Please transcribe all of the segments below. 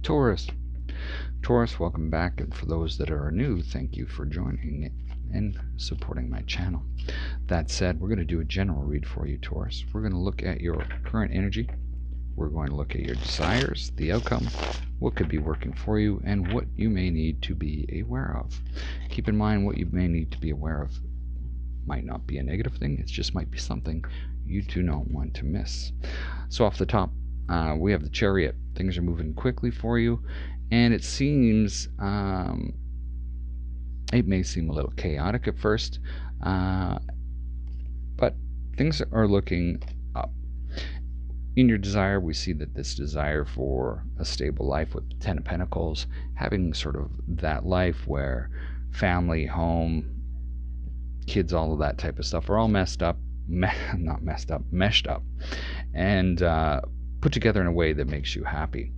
Taurus. Taurus, welcome back, and for those that are new, thank you for joining and supporting my channel. That said, we're going to do a general read for you, Taurus. We're going to look at your current energy. We're going to look at your desires, the outcome, what could be working for you, and what you may need to be aware of. Keep in mind, what you may need to be aware of might not be a negative thing, it just might be something you do not want to miss. So off the top, we have the Chariot. Things are moving quickly for you, and it seems it may seem a little chaotic at first, but things are looking up. In your desire, we see that this desire for a stable life with the Ten of Pentacles, having sort of that life where family, home, kids, all of that type of stuff are all meshed up, and put together in a way that makes you happy.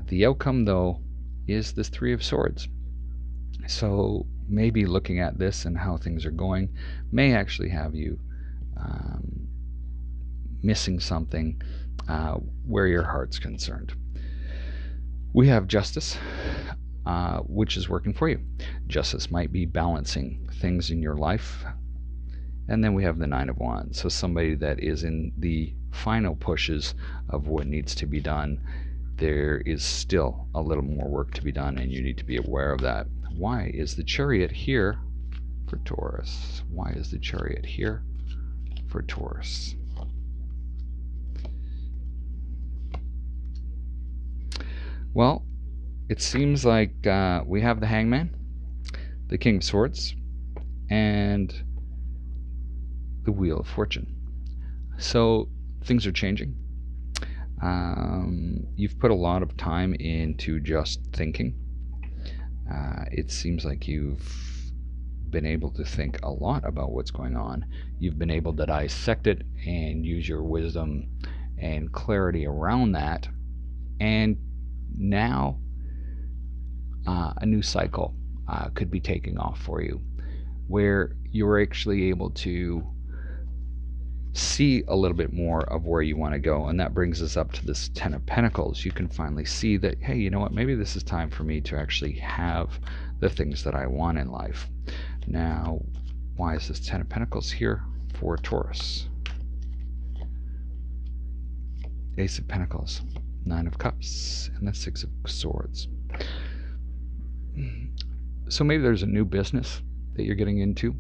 The outcome, though, is this Three of Swords. So maybe looking at this and how things are going may actually have you missing something where your heart's concerned. We have Justice, which is working for you. Justice might be balancing things in your life. And then we have the Nine of Wands, so somebody that is in the final pushes of what needs to be done. There is still a little more work to be done, and you need to be aware of that. Why is the Chariot here for Taurus? Why is the Chariot here for Taurus? Well, it seems like we have the Hangman, the King of Swords, and the Wheel of Fortune. So things are changing. You've put a lot of time into just thinking. It seems like you've been able to think a lot about what's going on. You've been able to dissect it and use your wisdom and clarity around that. And now a new cycle could be taking off for you, where you're actually able to see a little bit more of where you want to go. And that brings us up to this Ten of Pentacles. You can finally see that, hey, you know what, maybe this is time for me to actually have the things that I want in life. Now, why is this Ten of Pentacles here for Taurus? Ace of Pentacles, Nine of Cups, and the Six of Swords. So maybe there's a new business that you're getting into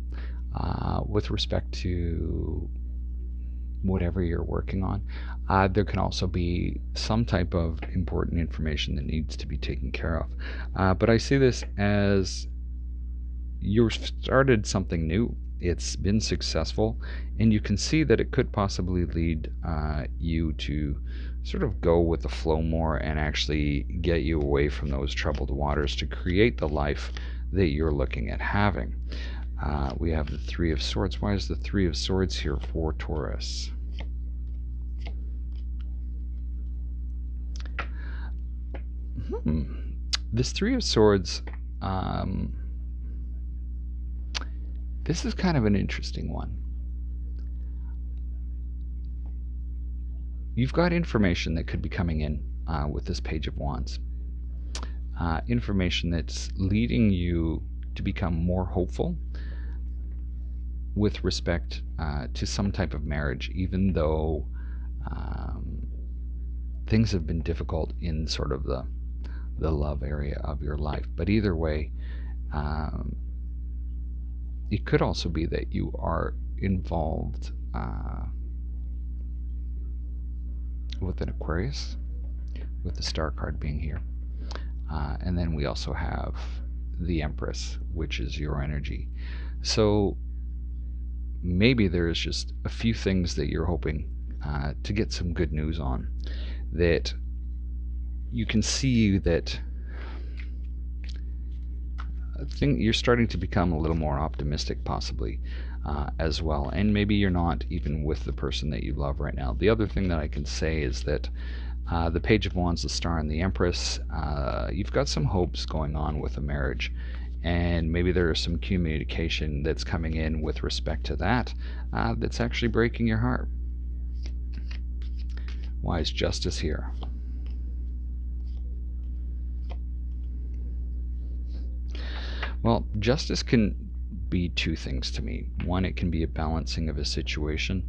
with respect to whatever you're working on. There can also be some type of important information that needs to be taken care of. But I see this as you've started something new. It's been successful, and you can see that it could possibly lead you to sort of go with the flow more and actually get you away from those troubled waters to create the life that you're looking at having. We have the Three of Swords. Why is the Three of Swords here for Taurus? This Three of Swords, this is kind of an interesting one. You've got information that could be coming in with this Page of Wands. Information that's leading you to become more hopeful with respect to some type of marriage, even though things have been difficult in sort of the love area of your life. But either way, it could also be that you are involved with an Aquarius, with the Star card being here. And then we also have the Empress, which is your energy. So maybe there's just a few things that you're hoping to get some good news on, that you can see that you're starting to become a little more optimistic, possibly, as well. And maybe you're not even with the person that you love right now. The other thing that I can say is that the Page of Wands, the Star, and the Empress, you've got some hopes going on with a marriage, and maybe there is some communication that's coming in with respect to that that's actually breaking your heart. Why is Justice here? Well, justice can be two things to me. One, it can be a balancing of a situation.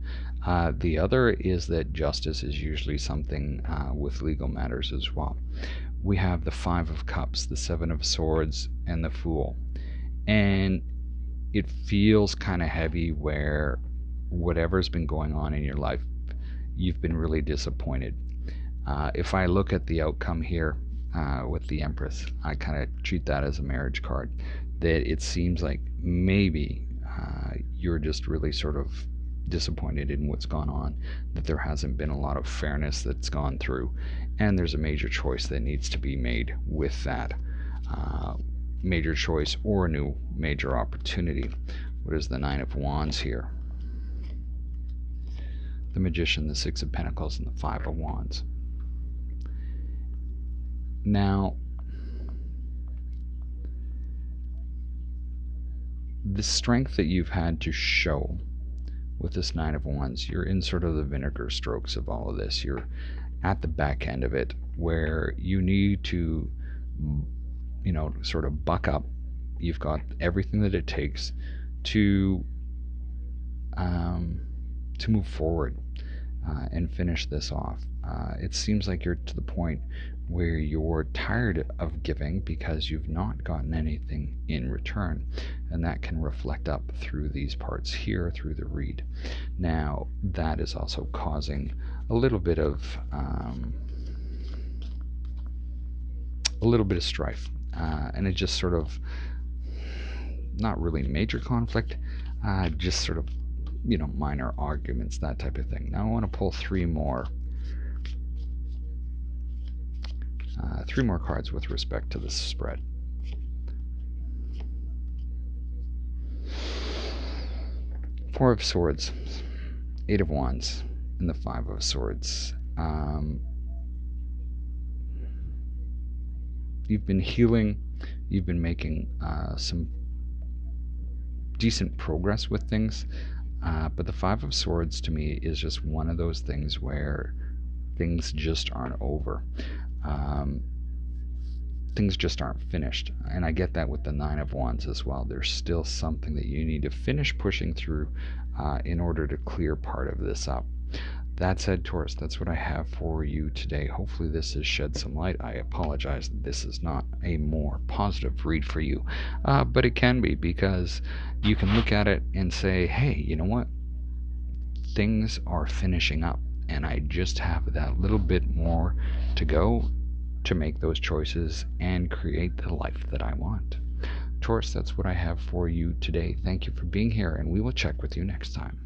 The other is that justice is usually something with legal matters as well. We have the Five of Cups, the Seven of Swords, and the Fool. And it feels kind of heavy where whatever's been going on in your life, you've been really disappointed. If I look at the outcome here with the Empress, I kind of treat that as a marriage card. That it seems like maybe you're just really sort of disappointed in what's gone on, that there hasn't been a lot of fairness that's gone through, and there's a major choice that needs to be made with that major choice or a new major opportunity. What is the Nine of Wands here? The Magician, the Six of Pentacles, and the Five of Wands. Now, the strength that you've had to show with this Nine of Wands, you're in sort of the vinegar strokes of all of this. You're at the back end of it where you need to, sort of buck up. You've got everything that it takes to move forward and finish this off. It seems like you're to the point where you're tired of giving because you've not gotten anything in return, and that can reflect up through these parts here through the read. Now that is also causing a little bit of strife, and it just sort of, not really major conflict, just sort of minor arguments, that type of thing. Now I want to pull three more cards with respect to this spread. Four of Swords, Eight of Wands, and the Five of Swords. You've been healing, you've been making some decent progress with things, but the Five of Swords to me is just one of those things where things just aren't over. Things just aren't finished, and I get that with the Nine of Wands as well. There's still something that you need to finish pushing through in order to clear part of this up. That said, Taurus, that's what I have for you today. Hopefully this has shed some light. I apologize that this is not a more positive read for you, but it can be, because you can look at it and say, hey, you know what? Things are finishing up, and I just have that little bit more to go to make those choices and create the life that I want. Taurus, that's what I have for you today. Thank you for being here, and we will check with you next time.